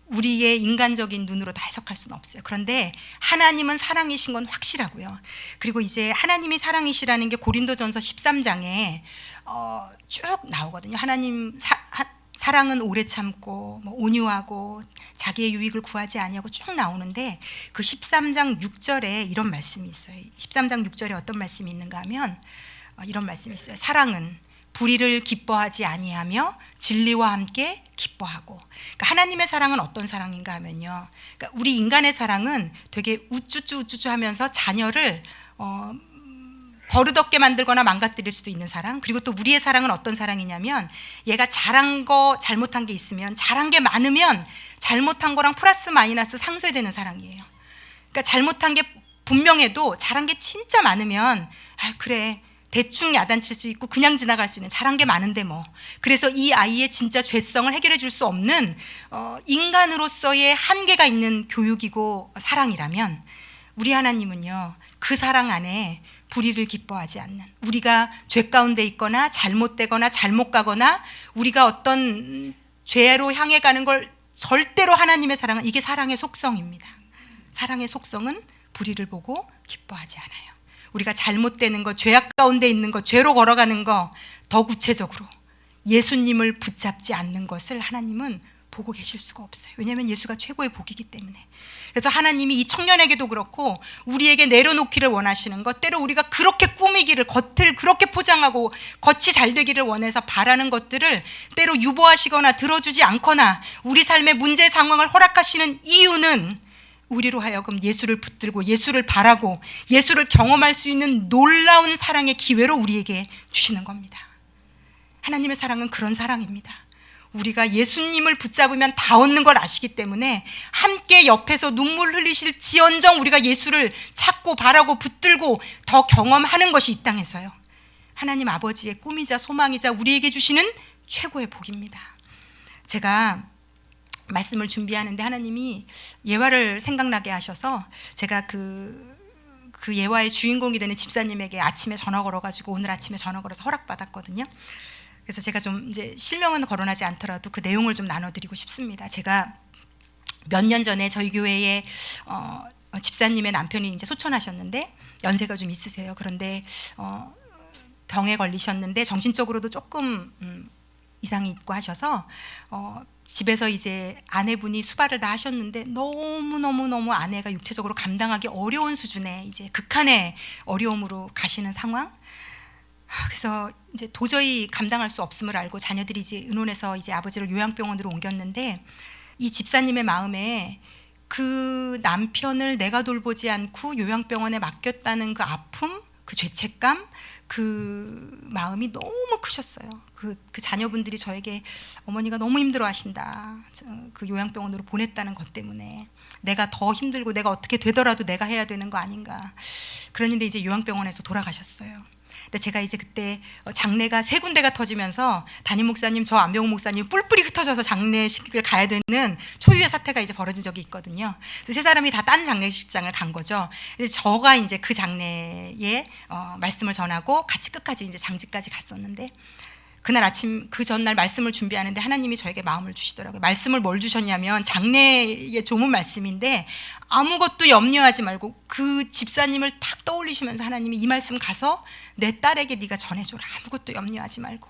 우리의 인간적인 눈으로 다 해석할 수는 없어요. 그런데 하나님은 사랑이신 건 확실하고요. 그리고 이제 하나님이 사랑이시라는 게 고린도전서 13장에 쭉 나오거든요. 하나님 사랑은 오래 참고 온유하고 자기의 유익을 구하지 아니하고 쭉 나오는데, 그 13장 6절에 이런 말씀이 있어요. 13장 6절에 어떤 말씀이 있는가 하면 이런 말씀이 있어요. 사랑은 불의를 기뻐하지 아니하며 진리와 함께 기뻐하고. 그러니까 하나님의 사랑은 어떤 사랑인가 하면요, 그러니까 우리 인간의 사랑은 되게 우쭈쭈 하면서 자녀를 버릇없게 만들거나 망가뜨릴 수도 있는 사랑. 그리고 또 우리의 사랑은 어떤 사랑이냐면, 얘가 잘한 거 잘못한 게 있으면, 잘한 게 많으면 잘못한 거랑 플러스 마이너스 상쇄되는 사랑이에요. 그러니까 잘못한 게 분명해도 잘한 게 진짜 많으면 그래 대충 야단칠 수 있고 그냥 지나갈 수 있는, 잘한 게 많은데 그래서 이 아이의 진짜 죄성을 해결해 줄 수 없는 인간으로서의 한계가 있는 교육이고 사랑이라면, 우리 하나님은요, 그 사랑 안에 불의를 기뻐하지 않는, 우리가 죄 가운데 있거나 잘못되거나 잘못 가거나 우리가 어떤 죄로 향해 가는 걸 절대로 하나님의 사랑은, 이게 사랑의 속성입니다. 사랑의 속성은 불의를 보고 기뻐하지 않아요. 우리가 잘못되는 것, 죄악 가운데 있는 것, 죄로 걸어가는 것, 더 구체적으로 예수님을 붙잡지 않는 것을 하나님은 보고 계실 수가 없어요. 왜냐하면 예수가 최고의 복이기 때문에. 그래서 하나님이 이 청년에게도 그렇고 우리에게 내려놓기를 원하시는 것, 때로 우리가 그렇게 꾸미기를, 겉을 그렇게 포장하고 겉이 잘 되기를 원해서 바라는 것들을 때로 유보하시거나 들어주지 않거나 우리 삶의 문제 상황을 허락하시는 이유는 우리로 하여금 예수를 붙들고 예수를 바라고 예수를 경험할 수 있는 놀라운 사랑의 기회로 우리에게 주시는 겁니다. 하나님의 사랑은 그런 사랑입니다. 우리가 예수님을 붙잡으면 다 얻는 걸 아시기 때문에 함께 옆에서 눈물 흘리실 지언정 우리가 예수를 찾고 바라고 붙들고 더 경험하는 것이 이 땅에서요, 하나님 아버지의 꿈이자 소망이자 우리에게 주시는 최고의 복입니다. 제가 말씀을 준비하는데 하나님이 예화를 생각나게 하셔서 제가 그 예화의 주인공이 되는 집사님에게 아침에 전화 걸어가지고 오늘 아침에 전화 걸어서 허락받았거든요. 그래서 제가 좀 이제 실명은 거론하지 않더라도 그 내용을 좀 나눠드리고 싶습니다. 제가 몇 년 전에 저희 교회에 집사님의 남편이 이제 소천하셨는데 연세가 좀 있으세요. 그런데 병에 걸리셨는데 정신적으로도 조금 이상이 있고 하셔서 집에서 이제 아내분이 수발을 다 하셨는데 너무 아내가 육체적으로 감당하기 어려운 수준의 이제 극한의 어려움으로 가시는 상황. 그래서 이제 도저히 감당할 수 없음을 알고 자녀들이 이제 의논해서 이제 아버지를 요양병원으로 옮겼는데 이 집사님의 마음에 그 남편을 내가 돌보지 않고 요양병원에 맡겼다는 그 아픔, 그 죄책감, 그 마음이 너무 크셨어요. 그 자녀분들이 저에게 어머니가 너무 힘들어하신다, 그 요양병원으로 보냈다는 것 때문에 내가 더 힘들고 내가 어떻게 되더라도 내가 해야 되는 거 아닌가. 그랬는데 이제 요양병원에서 돌아가셨어요. 근데 제가 이제 그때 장례가 3군데가 터지면서 담임 목사님, 저 안병훈 목사님 뿔뿔이 흩어져서 장례식을 가야 되는 초유의 사태가 이제 벌어진 적이 있거든요. 그래서 3사람이 다 딴 장례식장을 간 거죠. 그래서 저가 이제 그 장례에 말씀을 전하고 같이 끝까지 이제 장지까지 갔었는데 그날 아침, 그 전날 말씀을 준비하는데 하나님이 저에게 마음을 주시더라고요. 말씀을 뭘 주셨냐면 장례의 조문 말씀인데 아무것도 염려하지 말고 그 집사님을 탁 떠올리시면서 하나님이 이 말씀 가서 내 딸에게 네가 전해줘라. 아무것도 염려하지 말고.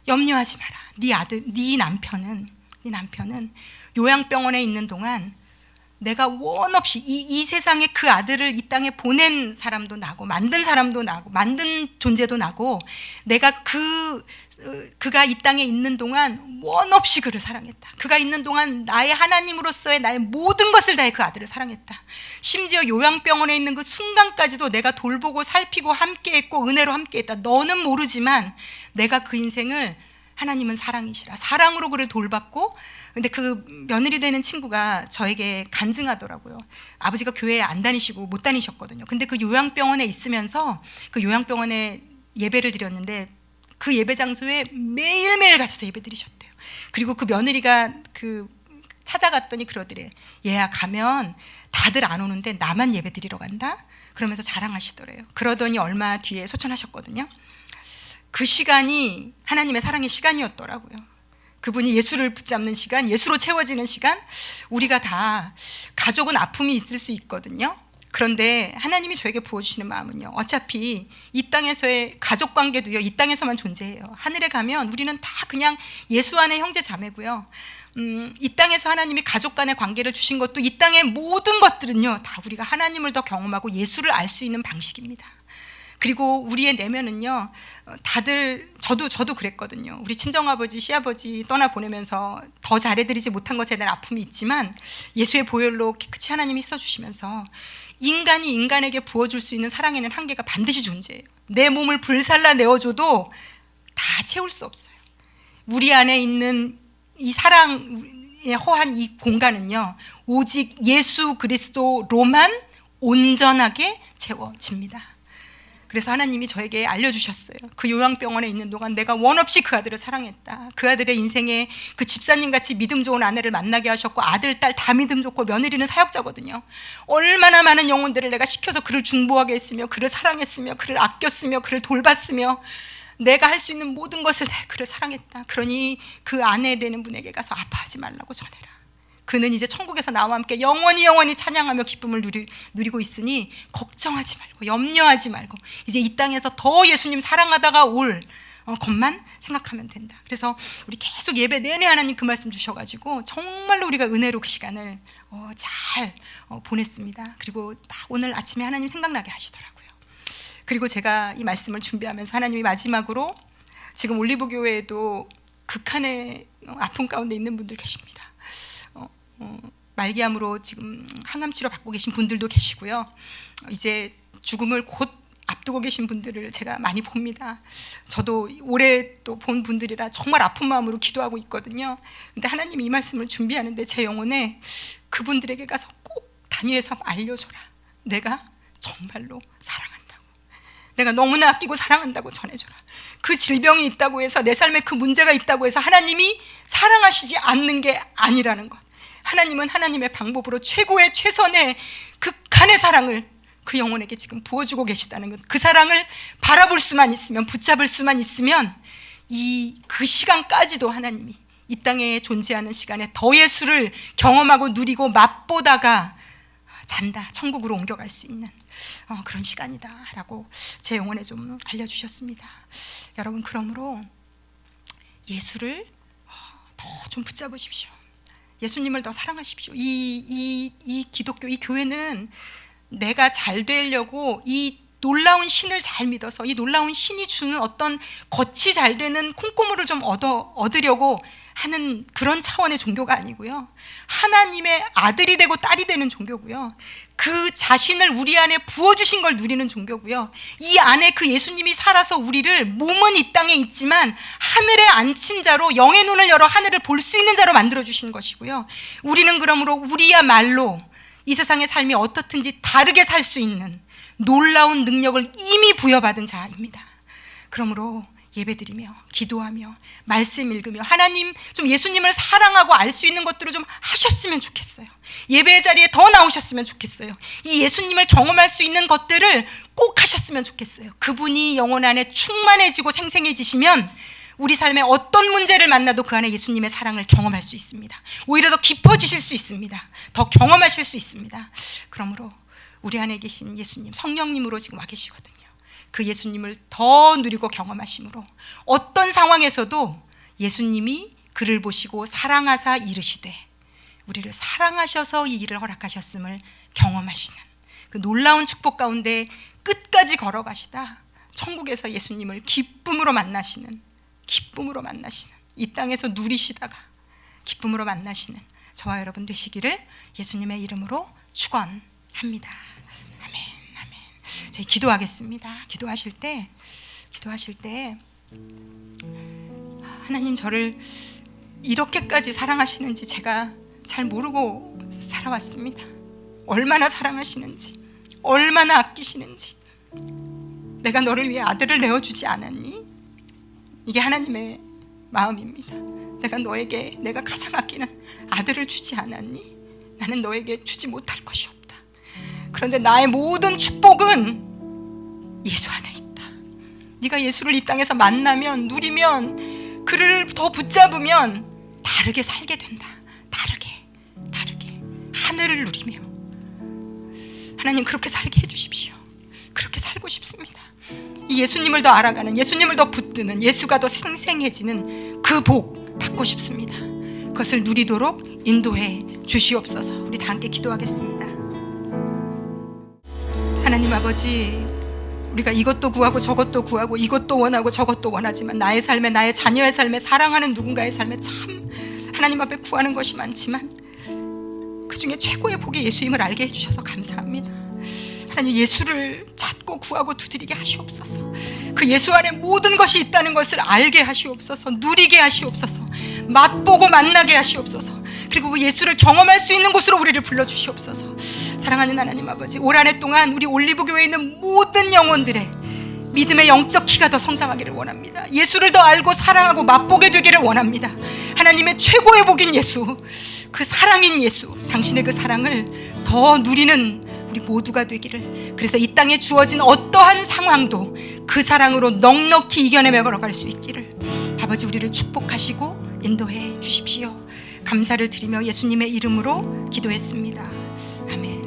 염려하지 마라. 네 아들, 네 남편은 요양병원에 있는 동안 내가 원 없이 이 세상에 그 아들을 이 땅에 보낸 사람도 나고 만든 사람도 나고 만든 존재도 나고 내가 그가 이 땅에 있는 동안 원 없이 그를 사랑했다. 그가 있는 동안 나의 하나님으로서의 나의 모든 것을 다해 그 아들을 사랑했다. 심지어 요양병원에 있는 그 순간까지도 내가 돌보고 살피고 함께했고 은혜로 함께했다. 너는 모르지만 내가 그 인생을, 하나님은 사랑이시라, 사랑으로 그를 돌봤고. 근데 그 며느리 되는 친구가 저에게 간증하더라고요. 아버지가 교회에 안 다니시고 못 다니셨거든요. 근데 그 요양병원에 있으면서 그 요양병원에 예배를 드렸는데 그 예배 장소에 매일매일 가셔서 예배 드리셨대요. 그리고 그 며느리가 그 찾아갔더니 그러더래. 얘야, 가면 다들 안 오는데 나만 예배 드리러 간다? 그러면서 자랑하시더래요. 그러더니 얼마 뒤에 소천하셨거든요. 그 시간이 하나님의 사랑의 시간이었더라고요. 그분이 예수를 붙잡는 시간, 예수로 채워지는 시간. 우리가 다 가족은 아픔이 있을 수 있거든요. 그런데 하나님이 저에게 부어주시는 마음은요, 어차피 이 땅에서의 가족관계도요, 이 땅에서만 존재해요. 하늘에 가면 우리는 다 그냥 예수 안의 형제 자매고요. 이 땅에서 하나님이 가족 간의 관계를 주신 것도 이 땅의 모든 것들은요, 다 우리가 하나님을 더 경험하고 예수를 알 수 있는 방식입니다. 그리고 우리의 내면은요, 다들 저도 그랬거든요. 우리 친정아버지, 시아버지 떠나보내면서 더 잘해드리지 못한 것에 대한 아픔이 있지만 예수의 보혈로 깨끗이 하나님이 씻어주시면서 인간이 인간에게 부어줄 수 있는 사랑에는 한계가 반드시 존재해요. 내 몸을 불살라 내어줘도 다 채울 수 없어요. 우리 안에 있는 이 사랑의 허한 이 공간은요, 오직 예수 그리스도로만 온전하게 채워집니다. 그래서 하나님이 저에게 알려주셨어요. 그 요양병원에 있는 동안 내가 원 없이 그 아들을 사랑했다. 그 아들의 인생에 그 집사님같이 믿음 좋은 아내를 만나게 하셨고 아들, 딸 다 믿음 좋고 며느리는 사역자거든요. 얼마나 많은 영혼들을 내가 시켜서 그를 중보하게 했으며 그를 사랑했으며 그를 아꼈으며 그를 돌봤으며 내가 할 수 있는 모든 것을 다 그를 사랑했다. 그러니 그 아내 되는 분에게 가서 아파하지 말라고 전해라. 그는 이제 천국에서 나와 함께 영원히 찬양하며 기쁨을 누리고 있으니 걱정하지 말고 염려하지 말고 이제 이 땅에서 더 예수님 사랑하다가 올 것만 생각하면 된다. 그래서 우리 계속 예배 내내 하나님 그 말씀 주셔가지고 정말로 우리가 은혜로 그 시간을 잘 보냈습니다. 그리고 막 오늘 아침에 하나님 생각나게 하시더라고요. 그리고 제가 이 말씀을 준비하면서 하나님이 마지막으로 지금 올리브교회에도 극한의 아픔 가운데 있는 분들 계십니다. 말기암으로 지금 항암 치료 받고 계신 분들도 계시고요. 이제 죽음을 곧 앞두고 계신 분들을 제가 많이 봅니다. 저도 올해 또 본 분들이라 정말 아픈 마음으로 기도하고 있거든요. 근데 하나님이 이 말씀을 준비하는데 제 영혼에 그분들에게 가서 꼭 단위에서 알려줘라. 내가 정말로 사랑한다고. 내가 너무나 아끼고 사랑한다고 전해줘라. 그 질병이 있다고 해서 내 삶에 그 문제가 있다고 해서 하나님이 사랑하시지 않는 게 아니라는 것. 하나님은 하나님의 방법으로 최고의 최선의 극한의 사랑을 그 영혼에게 지금 부어주고 계시다는 것. 그 사랑을 바라볼 수만 있으면, 붙잡을 수만 있으면 그 시간까지도 하나님이 이 땅에 존재하는 시간에 더 예수를 경험하고 누리고 맛보다가 잔다, 천국으로 옮겨갈 수 있는 그런 시간이다라고 제 영혼에 좀 알려주셨습니다. 여러분, 그러므로 예수를 더 좀 붙잡으십시오. 예수님을 더 사랑하십시오. 이 기독교, 이 교회는 내가 잘 되려고 이 놀라운 신을 잘 믿어서 이 놀라운 신이 주는 어떤 겉이 잘 되는 콩고물을 좀 얻으려고 하는 그런 차원의 종교가 아니고요. 하나님의 아들이 되고 딸이 되는 종교고요. 그 자신을 우리 안에 부어주신 걸 누리는 종교고요. 이 안에 그 예수님이 살아서 우리를 몸은 이 땅에 있지만 하늘에 앉힌 자로 영의 눈을 열어 하늘을 볼 수 있는 자로 만들어주신 것이고요. 우리는 그러므로 우리야말로 이 세상의 삶이 어떻든지 다르게 살 수 있는 놀라운 능력을 이미 부여받은 자입니다. 그러므로 예배드리며 기도하며 말씀 읽으며 하나님 좀 예수님을 사랑하고 알 수 있는 것들을 좀 하셨으면 좋겠어요. 예배의 자리에 더 나오셨으면 좋겠어요. 이 예수님을 경험할 수 있는 것들을 꼭 하셨으면 좋겠어요. 그분이 영혼 안에 충만해지고 생생해지시면 우리 삶에 어떤 문제를 만나도 그 안에 예수님의 사랑을 경험할 수 있습니다. 오히려 더 깊어지실 수 있습니다. 더 경험하실 수 있습니다. 그러므로 우리 안에 계신 예수님, 성령님으로 지금 와 계시거든요. 그 예수님을 더 누리고 경험하심으로 어떤 상황에서도 예수님이 그를 보시고 사랑하사 이르시되 우리를 사랑하셔서 이 일을 허락하셨음을 경험하시는 그 놀라운 축복 가운데 끝까지 걸어가시다 천국에서 예수님을 기쁨으로 만나시는 이 땅에서 누리시다가 기쁨으로 만나시는 저와 여러분 되시기를 예수님의 이름으로 축원합니다. 아멘, 아멘. 저희 기도하겠습니다. 기도하실 때 하나님 저를 이렇게까지 사랑하시는지 제가 잘 모르고 살아왔습니다. 얼마나 사랑하시는지, 얼마나 아끼시는지. 내가 너를 위해 아들을 내어주지 않았니? 이게 하나님의 마음입니다. 내가 너에게 내가 가장 아끼는 아들을 주지 않았니? 나는 너에게 주지 못할 것이 없다. 그런데 나의 모든 축복은 예수 안에 있다. 네가 예수를 이 땅에서 만나면, 누리면, 그를 더 붙잡으면 다르게 살게 된다. 다르게 하늘을 누리며 하나님 그렇게 살게 해주십시오. 그렇게 살고 싶습니다. 이 예수님을 더 알아가는, 예수님을 더 붙드는, 예수가 더 생생해지는 그 복 받고 싶습니다. 그것을 누리도록 인도해 주시옵소서. 우리 다 함께 기도하겠습니다. 하나님 아버지, 우리가 이것도 구하고 저것도 구하고 이것도 원하고 저것도 원하지만 나의 삶에, 나의 자녀의 삶에, 사랑하는 누군가의 삶에 참 하나님 앞에 구하는 것이 많지만 그 중에 최고의 복이 예수임을 알게 해주셔서 감사합니다. 하나님 예수를 찾고 구하고 두드리게 하시옵소서. 그 예수 안에 모든 것이 있다는 것을 알게 하시옵소서. 누리게 하시옵소서. 맛보고 만나게 하시옵소서. 그리고 그 예수를 경험할 수 있는 곳으로 우리를 불러주시옵소서. 사랑하는 하나님 아버지, 올 한 해 동안 우리 올리브교회에 있는 모든 영혼들의 믿음의 영적 키가 더 성장하기를 원합니다. 예수를 더 알고 사랑하고 맛보게 되기를 원합니다. 하나님의 최고의 복인 예수, 그 사랑인 예수, 당신의 그 사랑을 더 누리는 우리 모두가 되기를, 그래서 이 땅에 주어진 어떠한 상황도 그 사랑으로 넉넉히 이겨내며 걸어갈 수 있기를 아버지 우리를 축복하시고 인도해 주십시오. 감사를 드리며 예수님의 이름으로 기도했습니다. 아멘.